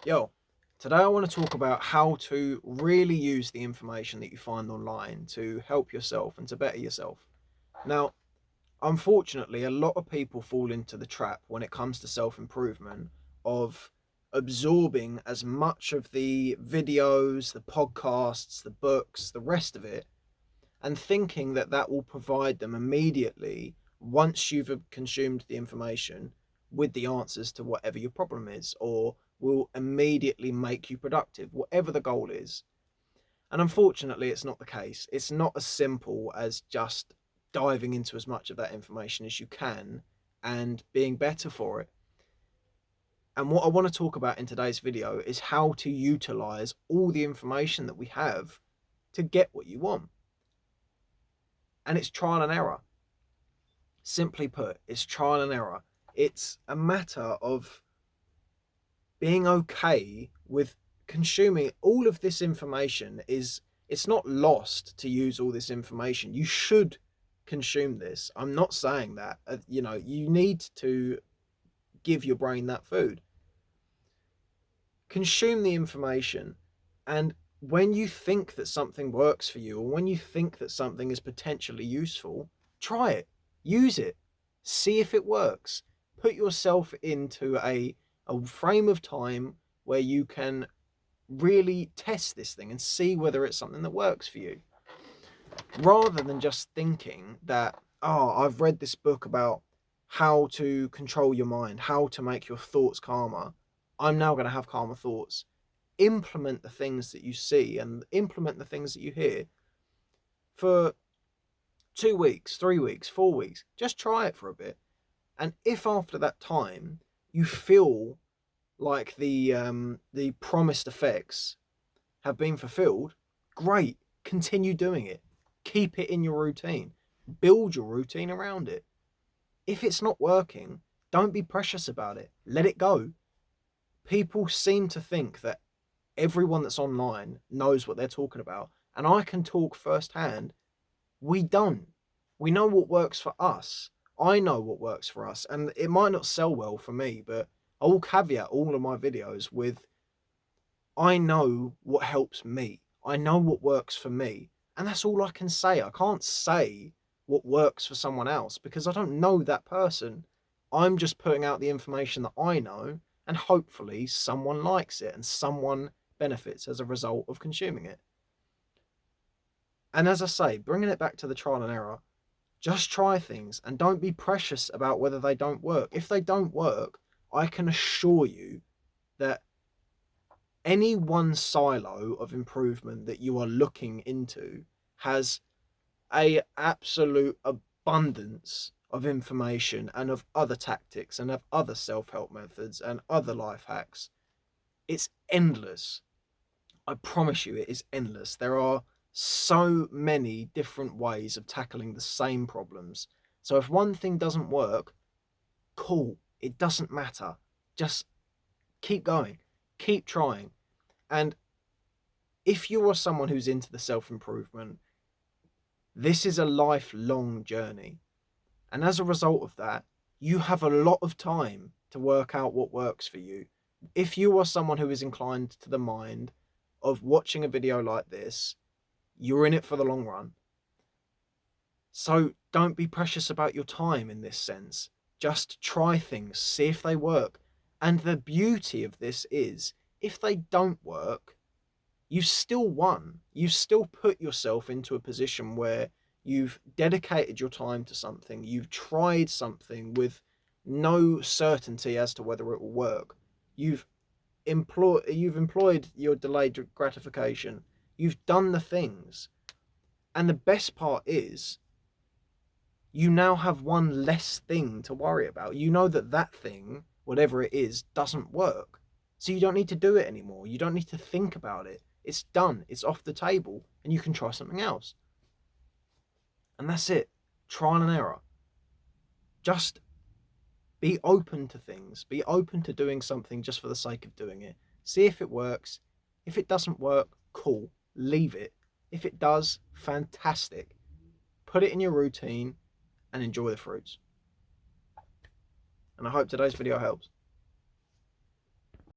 Yo, today I want to talk about how to really use the information that you find online to help yourself and to better yourself. Now, unfortunately, a lot of people fall into the trap when it comes to self-improvement of absorbing as much of the videos, the podcasts, the books, the rest of it, and thinking that that will provide them immediately once you've consumed the information with the answers to whatever your problem is, or will immediately make you productive, whatever the goal is. And unfortunately, it's not the case. It's not as simple as just diving into as much of that information as you can and being better for it. And what I want to talk about in today's video is how to utilize all the information that we have to get what you want. And it's trial and error. Simply put, it's trial and error. It's a matter of being okay with consuming all of this information. It's not lost to use all this information. You should consume this. I'm not saying that. You need to give your brain that food. Consume the information, and when you think that something works for you, or when you think that something is potentially useful, try it, use it, see if it works. Put yourself into a frame of time where you can really test this thing and see whether it's something that works for you. Rather than just thinking that, oh, I've read this book about how to control your mind, how to make your thoughts calmer. I'm now going to have calmer thoughts. Implement the things that you see and implement the things that you hear for 2 weeks, 3 weeks, 4 weeks. Just try it for a bit. And if after that time you feel like the promised effects have been fulfilled, great. Continue doing it. Keep it in your routine. Build your routine around it. If it's not working, don't be precious about it. Let it go. People seem to think that everyone that's online knows what they're talking about. And I can talk firsthand. We don't. We know what works for us. I know what works for us. And it might not sell well for me, but I will caveat all of my videos with, I know what helps me. I know what works for me. And that's all I can say. I can't say what works for someone else because I don't know that person. I'm just putting out the information that I know, and hopefully someone likes it and someone benefits as a result of consuming it. And as I say, bringing it back to the trial and error, just try things and don't be precious about whether they don't work. If they don't work, I can assure you that any one silo of improvement that you are looking into has a absolute abundance of information and of other tactics and of other self-help methods and other life hacks. It's endless. I promise you, it is endless. There are so many different ways of tackling the same problems. So if one thing doesn't work, cool. It doesn't matter. Just keep going. Keep trying. And if you are someone who's into the self-improvement, this is a lifelong journey. And as a result of that, you have a lot of time to work out what works for you. If you are someone who is inclined to the mind of watching a video like this, you're in it for the long run. So don't be precious about your time in this sense. Just try things, see if they work. And the beauty of this is, if they don't work, you still won. You still put yourself into a position where you've dedicated your time to something. You've tried something with no certainty as to whether it will work. You've employed your delayed gratification. You've done the things. And the best part is, you now have one less thing to worry about. You know that that thing, whatever it is, doesn't work. So you don't need to do it anymore. You don't need to think about it. It's done. It's off the table. And you can try something else. And that's it. Trial and error. Just be open to things. Be open to doing something just for the sake of doing it. See if it works. If it doesn't work, cool. Leave it. If it does, fantastic. Put it in your routine and enjoy the fruits. And I hope today's video helps.